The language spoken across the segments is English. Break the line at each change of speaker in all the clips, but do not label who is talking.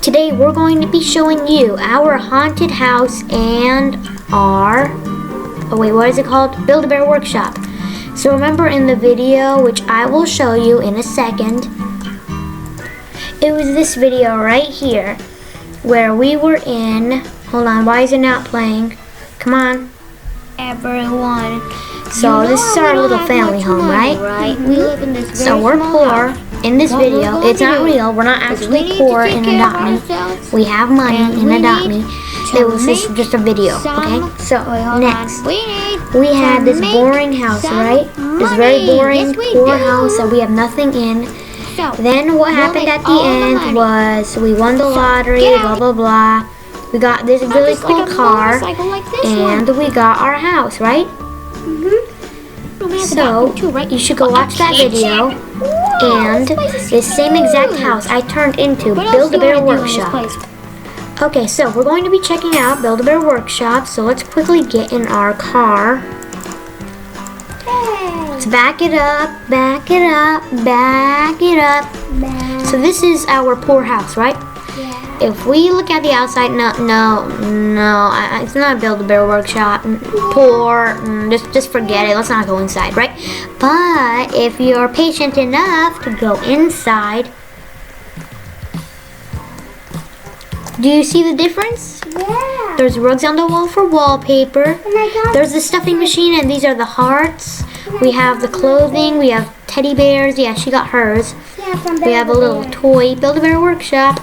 Today we're going to be showing you our haunted house and our, what is it called? Build-A-Bear Workshop. So remember in the video, which I will show you in a second, it was this video right here where we were in, hold on, why is it not playing? Come on.
Everyone.
So this is our little family home, right?
We live in this
So we're poor in this video. It's not real. We're not actually poor in Adopt Me. We have money in Adopt Me. It was just a video, okay? So next, we had this boring house, right? This very boring, poor house that we have nothing in. Then what happened at the end was we won the lottery, blah blah blah. We got this really cool car, and we got our house, right? So, you should go watch that video, and this same exact house I turned into Build-A-Bear Workshop. Okay, so we're going to be checking out Build-A-Bear Workshop, so let's quickly get in our car. Let's back it up, back it up, back it up. So this is our poor house, right? If we look at the outside, no, it's not a Build-A-Bear Workshop. Poor, just forget it. Let's not go inside, right? But if you're patient enough to go inside, do you see the difference?
Yeah.
There's rugs on the wall for wallpaper. There's the stuffing machine, and these are the hearts. We have the clothing. We have teddy bears. Yeah, she got hers. We have a little toy Build-A-Bear Workshop.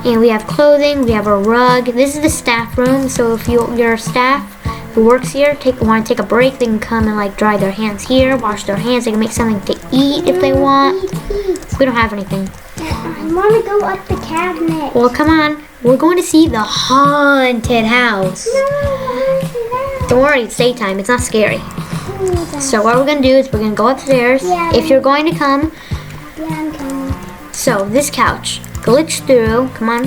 And we have clothing, we have a rug. This is the staff room, so if your staff who works here want to take a break, they can come and like dry their hands here, wash their hands. They can make something to eat if they want. We don't have anything.
I want to go up the cabinet.
Well, come on. We're going to see the haunted house. Don't worry, it's daytime. It's not scary. So what we're going to do is we're going to go upstairs. If you're going to come.
Yeah, I'm coming.
So this couch. Glitch through. Come on.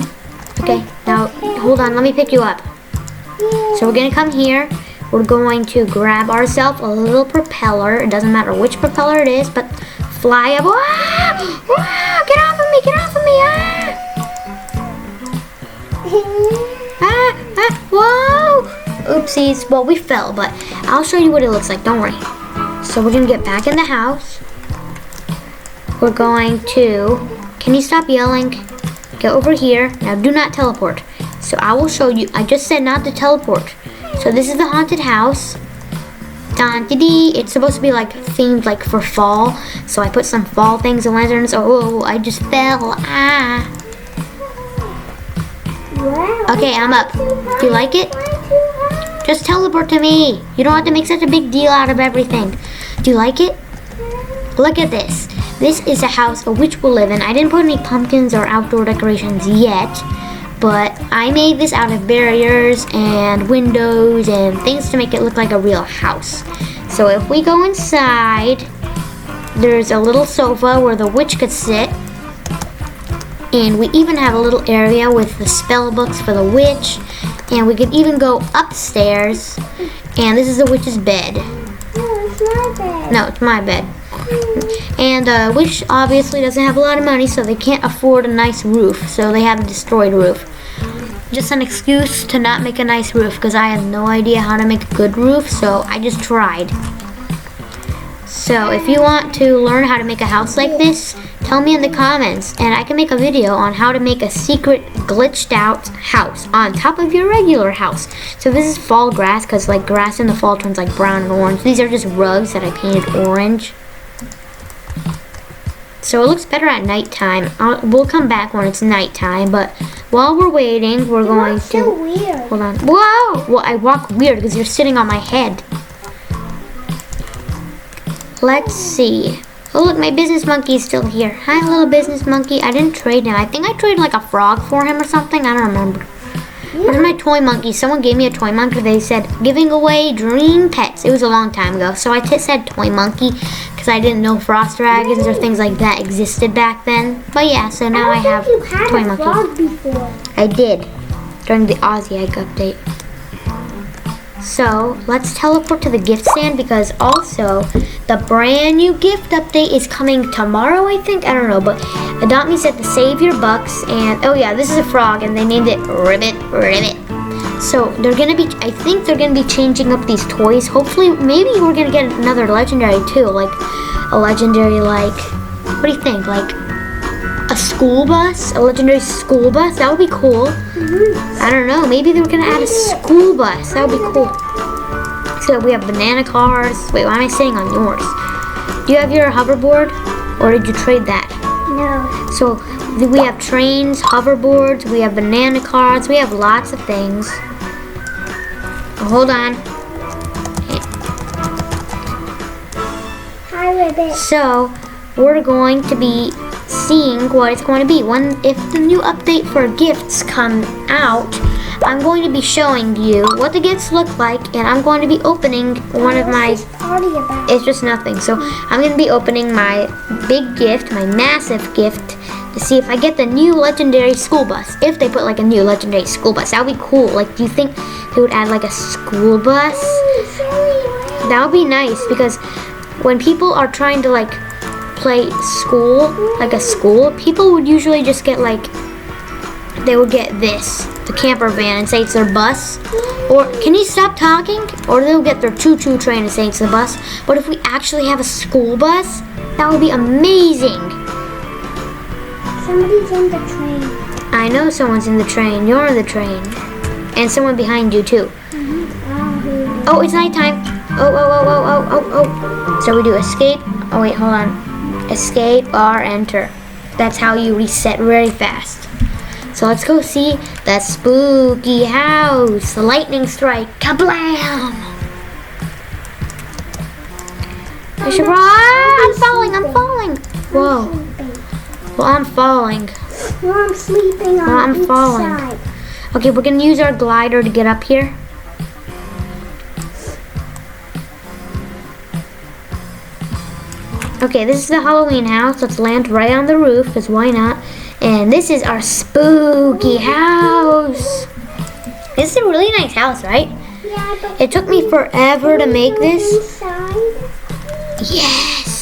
Okay, now hold on. Let me pick you up. So we're going to come here. We're going to grab ourselves a little propeller. It doesn't matter which propeller it is, but fly up. Ah! Ah! Get off of me. Get off of me. Ah! Whoa! Oopsies. Well, we fell, but I'll show you what it looks like. Don't worry. So we're going to get back in the house. We're going to... Can you stop yelling? Get over here. Now do not teleport. So I will show you. I just said not to teleport. So this is the haunted house. It's supposed to be like themed like for fall. So I put some fall things and lanterns. Oh, I just fell. Ah. Okay, I'm up. Do you like it? Just teleport to me. You don't have to make such a big deal out of everything. Do you like it? Look at this. This is a house a witch will live in. I didn't put any pumpkins or outdoor decorations yet, but I made this out of barriers and windows and things to make it look like a real house. So if we go inside, there's a little sofa where the witch could sit, and we even have a little area with the spell books for the witch, and we could even go upstairs, and this is the witch's bed.
No, it's my bed.
No, it's my bed. And witch obviously doesn't have a lot of money, so they can't afford a nice roof, so they have a destroyed roof. Just an excuse to not make a nice roof, because I have no idea how to make a good roof, so I just tried. So if you want to learn how to make a house like this, tell me in the comments, and I can make a video on how to make a secret glitched out house on top of your regular house. So this is fall grass, because like grass in the fall turns like brown and orange. These are just rugs that I painted orange. So it looks better at nighttime. We'll come back when it's nighttime, but while we're waiting, we're going to...
so weird.
Hold on. Whoa! Well, I walk weird because you're sitting on my head. Let's see. Oh, look, my business monkey is still here. Hi, little business monkey. I didn't trade him. I think I traded like a frog for him or something. I don't remember. Where's my toy monkey? Someone gave me a toy monkey. They said, giving away dream pets. It was a long time ago. So I said toy monkey because I didn't know frost dragons or things like that existed back then. But yeah, so now I have toy monkey.
Frog before.
I did during the Aussie Egg update. So let's teleport to the gift stand because also the brand new gift update is coming tomorrow, I think. I don't know, but Adopt Me said to save your bucks. And oh yeah, this is a frog and they named it Ribbit Ribbit. So they're gonna be, I think they're gonna be changing up these toys. Hopefully, maybe we're gonna get another legendary too, like a legendary, like, what do you think? Like a school bus, a legendary school bus. That would be cool. I don't know. Maybe they're gonna add a school bus. That would be cool. So we have banana cars. Wait, why am I sitting on yours? Do you have your hoverboard, or did you trade that?
No.
So we have trains, hoverboards, we have banana cars, we have lots of things. Oh, hold on.
Hi, Ribbit.
So we're going to be seeing what it's going to be. If the new update for gifts come out, I'm going to be showing you what the gifts look like, and I'm going to be opening one of my...
What's this party about?
It's just nothing. So I'm going to be opening my big gift, my massive gift, to see if I get the new legendary school bus. If they put like a new legendary school bus, that would be cool. Like, do you think they would add like a school bus? That would be nice because when people are trying to like play school, like a school, people would usually just get like, they would get this, the camper van, and say it's their bus. Or can you stop talking? Or they'll get their choo-choo train and say it's the bus. But if we actually have a school bus, that would be amazing.
Somebody's in the train.
I know someone's in the train. You're in the train. And someone behind you too. Oh, it's nighttime. Oh. So we do escape. Oh wait, hold on. Escape or enter. That's how you reset very fast. So let's go see the spooky house. Lightning strike. Kablam! I should run. I'm falling. Whoa. Well, I'm falling.
Well, I'm sleeping on
I'm
each
falling.
side.
Okay, we're gonna use our glider to get up here. Okay, this is the Halloween house. Let's land right on the roof, because why not? And this is our spooky house. This is a really nice house, right?
Yeah, but
It took me forever to make this.
inside.
Yes!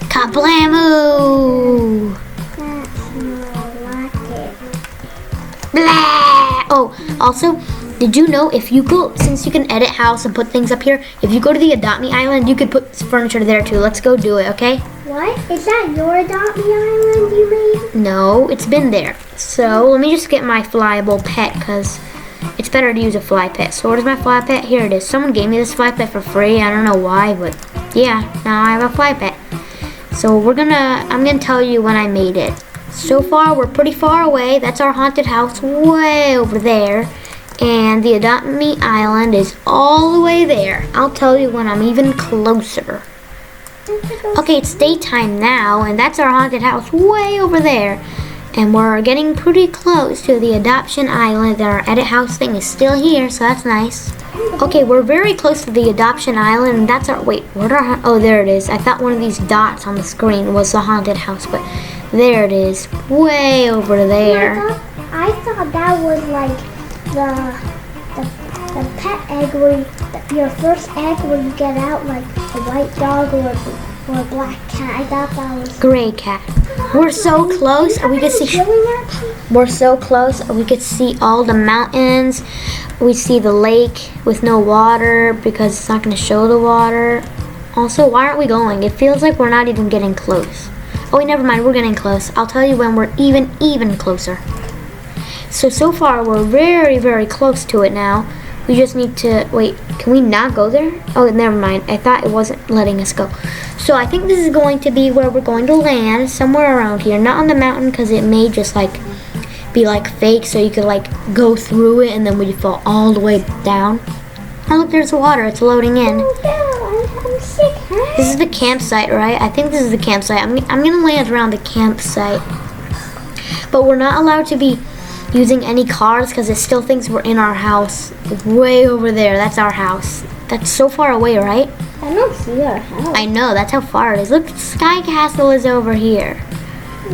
Kablamoo!
That's not like it.
Blah! Oh, also, did you know if you go, since you can edit house and put things up here, if you go to the Adopt Me Island, you could put furniture there too. Let's go do it, okay?
What? Is that your Adopt Me Island you made?
No, it's been there. So let me just get my flyable pet because it's better to use a fly pet. So where's my fly pet? Here it is. Someone gave me this fly pet for free. I don't know why, but yeah, now I have a fly pet. So I'm gonna tell you when I made it. So far, we're pretty far away. That's our haunted house way over there. And the Adopt Me Island is all the way there. I'll tell you when I'm even closer. Okay, it's daytime now, and that's our haunted house way over there. And we're getting pretty close to the adoption island. Our edit house thing is still here, so that's nice. Okay, we're very close to the adoption island, and that's our, wait, where'd our, oh, there it is. I thought one of these dots on the screen was the haunted house, but there it is, way over there.
I thought that was like the pet egg where your first egg where you get out like a white dog or a black cat. I thought that was
Gray cat. We're so close, and we could see. We're so close, and we could see all the mountains. We see the lake with no water because it's not going to show the water. Also, why aren't we going? It feels like we're not even getting close. Oh, wait, never mind. We're getting close. I'll tell you when we're even closer. So far, we're very, very close to it now. We just need to, wait, can we not go there? Oh, never mind. I thought it wasn't letting us go. So I think this is going to be where we're going to land, somewhere around here. Not on the mountain because it may just like be like fake, so you could like go through it and then we fall all the way down. Oh, look, there's water. It's loading in.
I'm sick. Huh?
This is the campsite, right? I think this is the campsite. I'm going to land around the campsite. But we're not allowed to be using any cars because it still thinks we're in our house. Way over there. That's our house. That's so far away, right?
I don't see our house.
I know. That's how far it is. Look, Sky Castle is over here.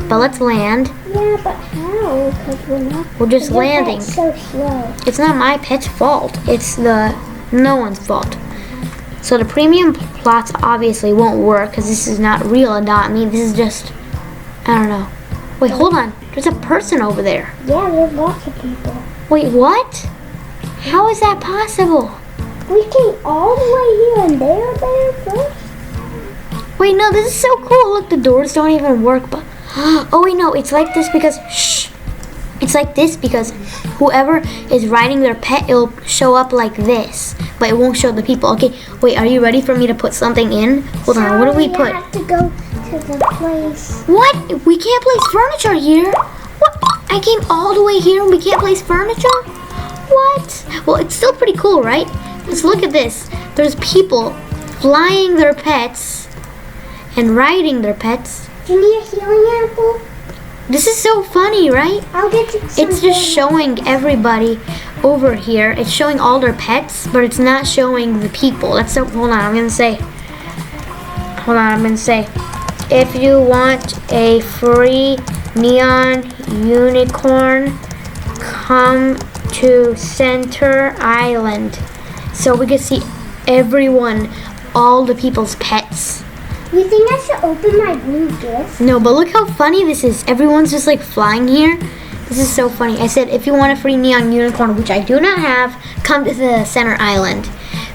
But let's land.
Yeah, but how? Because we're not.
We're just
Your
landing.
pet's so slow.
It's not my pet's fault. It's the No one's fault. So the premium plots obviously won't work because this is not real Adopt Me. This is just, I don't know. Wait, hold on. There's a person over there.
Yeah, there's lots of people.
Wait, what? How is that possible?
We came all the way here and they are there first.
Wait, no, this is so cool. Look, the doors don't even work. But oh wait, no, it's like this because shh. It's like this because whoever is riding their pet, it'll show up like this, but it won't show the people. Okay, wait, are you ready for me to put something in? Hold on, what do we put?
We have to go to the place.
What? We can't place furniture here? What? I came all the way here and we can't place furniture? What? Well, it's still pretty cool, right? Let's look at this. There's people flying their pets and riding their pets.
Do you need a healing apple?
This is so funny, right?
I'll get you some.
It's just showing everybody over here. It's showing all their pets, but it's not showing the people. That's so, hold on, I'm gonna say, if you want a free neon unicorn, come to Center Island. So we can see everyone, all the people's pets.
You think I should open my blue gift?
No, but look how funny this is. Everyone's just like flying here. This is so funny. I said, if you want a free neon unicorn, which I do not have, come to the Center Island.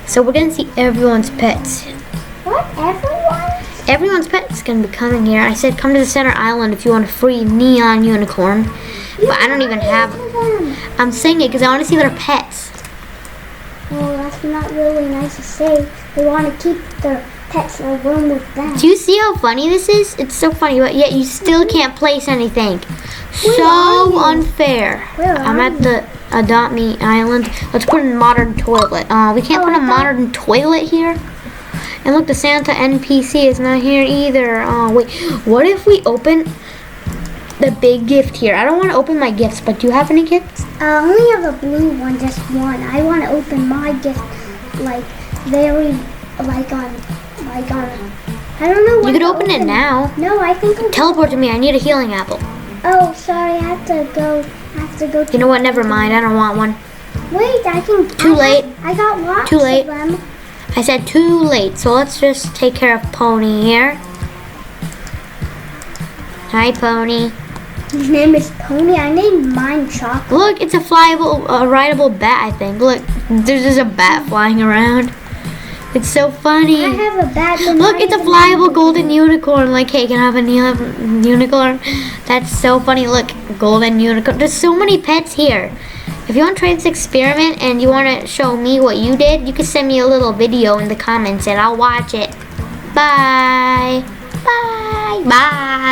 So we're gonna see everyone's pets.
What? Everyone?
Everyone's pets gonna be coming here. I said, come to the Center Island if you want a free neon unicorn. But I don't even have
them.
I'm saying it because I want to see their pets.
Well, that's not really nice to say. They want to keep their pets alone with them.
Do you see how funny this is? It's so funny, but yet you still can't place anything. So unfair. I'm at the Adopt Me Island. Let's put in modern toilet. We can't put a modern toilet here. And look, the Santa NPC is not here either. Wait, what if we open the big gift here? I don't want to open my gifts, but do you have any gifts?
I only have a blue one, just one. I want to open my gift like very, like on, I don't know.
You could open it now.
No, I think
Teleport to me. I need a healing apple.
Oh, sorry, I have to go.
You know what? Never mind. I don't want one.
Wait, I can.
Too late.
I got lots
Too late.
of them.
I said too late. So let's just take care of Pony here. Hi, Pony.
His name is Pony. I named mine Chocolate.
Look, it's a flyable, rideable bat, I think. Look, there's just a bat flying around. It's so funny.
I have a bat.
Look, it's a flyable golden unicorn. Like, hey, can I have a neon unicorn? That's so funny. Look, golden unicorn. There's so many pets here. If you want to try this experiment and you want to show me what you did, you can send me a little video in the comments and I'll watch it. Bye. Bye. Bye.